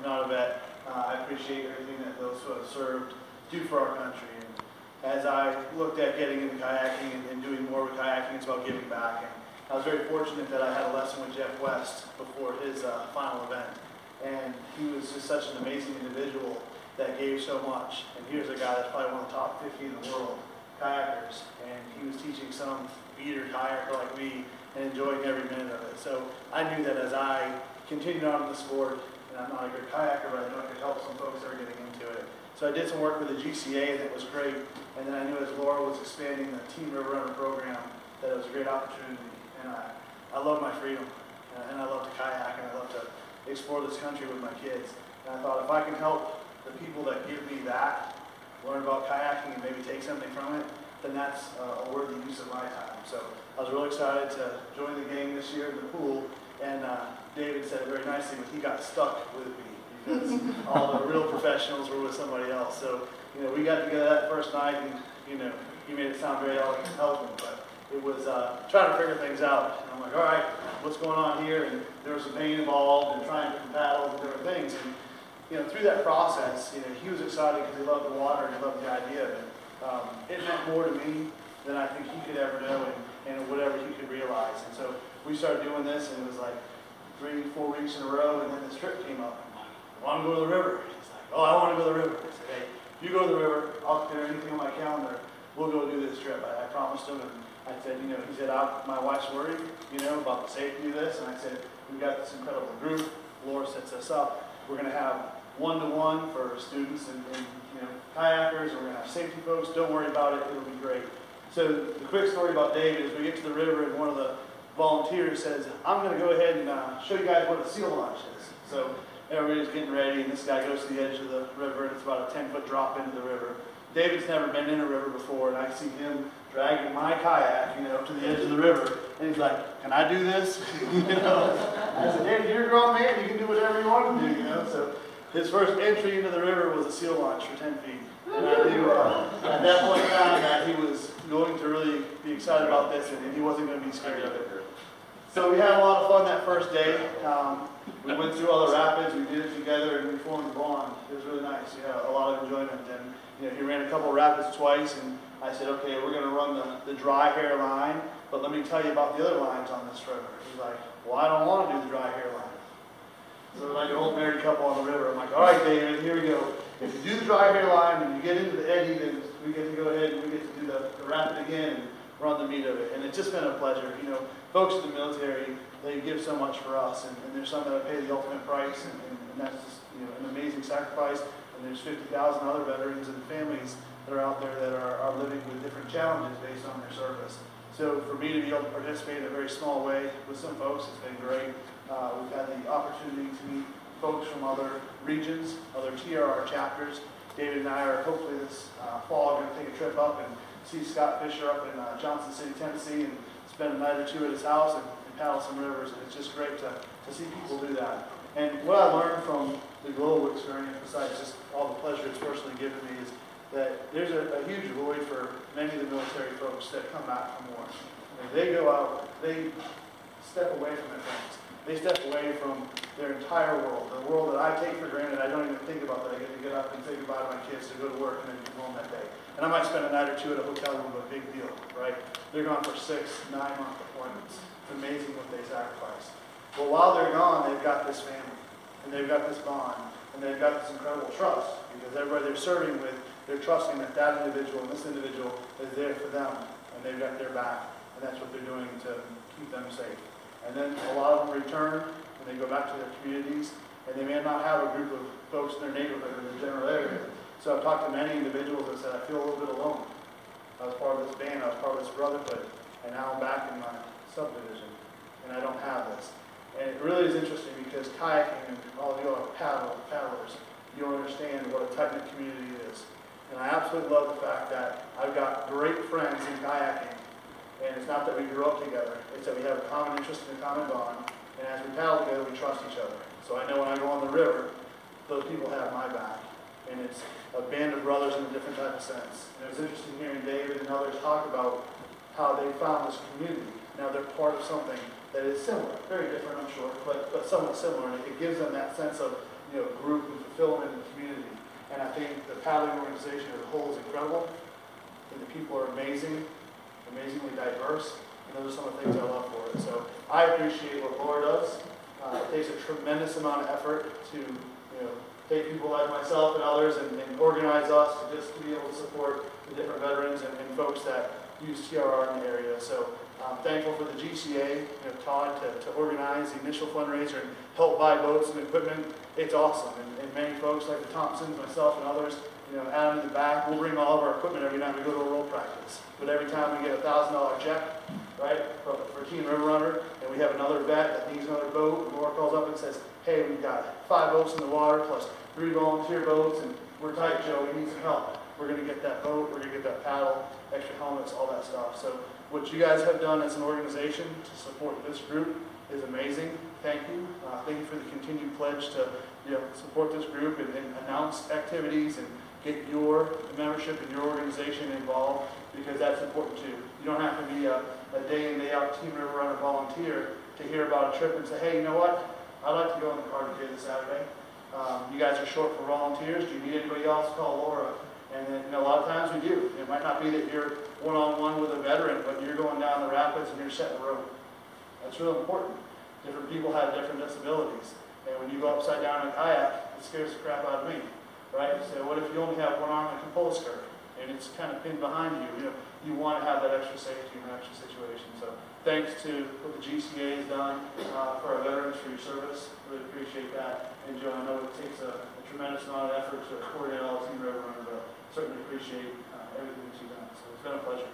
not a vet, I appreciate everything that those who have served do for our country. And as I looked at getting into kayaking and doing more with kayaking, it's about giving back. And I was very fortunate that I had a lesson with Jeff West before his final event. And he was just such an amazing individual that gave so much. And here's a guy that's probably one of the top 50 in the world, kayakers. And he was teaching some beater kayaker like me and enjoying every minute of it. So I knew that as I continued on in the sport, and I'm not a good kayaker, but I know I could help some folks that are getting into it. So I did some work with the GCA, and it was great. And then I knew as Laura was expanding the Team River Runner program, that it was a great opportunity. And I love my freedom, and I love to kayak, and I love to explore this country with my kids. And I thought if I can help the people that give me that learn about kayaking and maybe take something from it, then that's a worthy use of my time. So I was really excited to join the gang this year in the pool, and David said it very nicely, but he got stuck with me because all the real professionals were with somebody else. So, we got together that first night, and, he made it sound very elegant and eloquent, but it was trying to figure things out. And I'm like, all right, what's going on here? And there was some pain involved and trying different paddles and different things. And, through that process, he was excited because he loved the water and he loved the idea of it. It meant more to me than I think he could ever know and whatever he could realize. And so we started doing this, and it was like 3-4 weeks in a row, and then this trip came up. I want to go to the river. He's like, oh, I want to go to the river. I said, hey, if you go to the river, I'll clear anything on my calendar. We'll go do this trip. I promised him, and I said, he said, my wife's worried, about the safety of this. And I said, we've got this incredible group. Laura sets us up. We're going to have one-to-one for students and kayakers, and we're going to have safety folks. Don't worry about it. It'll be great. So the quick story about David is we get to the river, and one of the volunteers says, I'm going to go ahead and show you guys what a seal launch is. So everybody's getting ready, and this guy goes to the edge of the river, and it's about a 10-foot drop into the river. David's never been in a river before, and I see him dragging my kayak, to the edge of the river, and he's like, can I do this? I said, David, you're a grown man, you can do whatever you want to do, So his first entry into the river was a seal launch for 10 feet. And I knew at that point in time that he was going to really be excited about this, and he wasn't going to be scared of it. So we had a lot of fun that first day. We went through all the rapids, we did it together, and we formed a bond. It was really nice. We had a lot of enjoyment. And he ran a couple of rapids twice, and I said, okay, we're going to run the dry hair line, but let me tell you about the other lines on this river. He's like, well, I don't want to do the dry hair line. So we're like an old married couple on the river. I'm like, all right, David, here we go. If you do the dry hair line and you get into the eddy, then we get to go ahead and we get to do the rapid again and run the meat of it. And it's just been a pleasure. Folks in the military, they give so much for us, and there's some that pay the ultimate price, and that's just an amazing sacrifice. And there's 50,000 other veterans and families that are out there that are living with different challenges based on their service. So for me to be able to participate in a very small way with some folks has been great. We've had the opportunity to meet folks from other regions, other TRR chapters. David and I are hopefully this fall going to take a trip up and see Scott Fisher up in Johnson City, Tennessee, and spend a night or two at his house and paddle some rivers. And it's just great to see people do that. And what I learned from the global experience, besides just all the pleasure it's personally given me, is that there's a huge void for many of the military folks that come back from war. They go out, they step away from their friends. They step away from their entire world, the world that I take for granted. I don't even think about that. I get to get up and say goodbye to my kids to go to work and then come home that day. And I might spend a night or two at a hotel room, but a big deal, right? They're gone for 6-9-month deployments. It's amazing what they sacrifice. But while they're gone, they've got this family, and they've got this bond, and they've got this incredible trust, because everybody they're serving with, they're trusting that that individual and this individual is there for them, and they've got their back, and that's what they're doing to keep them safe. And then a lot of them return, and they go back to their communities, and they may not have a group of folks in their neighborhood or their general area. So I've talked to many individuals that said, I feel a little bit alone. I was part of this band, I was part of this brotherhood, and now I'm back in my subdivision, and I don't have this. And it really is interesting because kayaking, and all of you are paddlers, you'll understand what a tight-knit community is. And I absolutely love the fact that I've got great friends in kayaking, and it's not that we grew up together, it's that we have a common interest and a common bond, and as we paddle together, we trust each other. So I know when I go on the river, those people have my back, and it's a band of brothers in a different type of sense. And it was interesting hearing David and others talk about how they found this community. Now they're part of something that is similar, very different, I'm sure, but somewhat similar, and it gives them that sense of, group and fulfillment in the community. And I think the paddling organization as a whole is incredible, and the people are amazing, amazingly diverse, and those are some of the things I love for it. So I appreciate what Laura does. It takes a tremendous amount of effort to, take people like myself and others and organize us to be able to support the different veterans and folks that use TRR in the area. So I'm thankful for the GCA, Todd, to organize the initial fundraiser and help buy boats and equipment. It's awesome. And many folks like the Thompsons, myself, and others, out in the back, we'll bring all of our equipment every time we go to a roll practice. But every time we get a $1,000 check, right, for Team River Runner, and we have another vet that needs another boat, and Laura calls up and says, hey, we've got 5 boats in the water plus 3 volunteer boats, and we're tight, Joe, we need some help. We're going to get that boat, we're going to get that paddle, extra helmets, all that stuff. So what you guys have done as an organization to support this group is amazing. Thank you. Thank you for the continued pledge to support this group and announce activities and get your membership and your organization involved, because that's important too. You don't have to be a day in, day out Team River Runner volunteer to hear about a trip and say, hey, you know what? I'd like to go in the car today this Saturday. You guys are short for volunteers. Do you need anybody else? Call Laura. And then, a lot of times we do. It might not be that you're one-on-one with a veteran, but you're going down the rapids and you're setting the rope. That's really important. Different people have different disabilities. And when you go upside down in a kayak, it scares the crap out of me. Right? So what if you only have one arm that can pull a skirt and it's kind of pinned behind you? You want to have that extra safety in an extra situation. So thanks to what the GCA has done for our veterans, for your service. Really appreciate that. And Joe, I know it takes a tremendous amount of effort to coordinate all the Team River Runner, but certainly appreciate everything that you've done. So it's been a pleasure.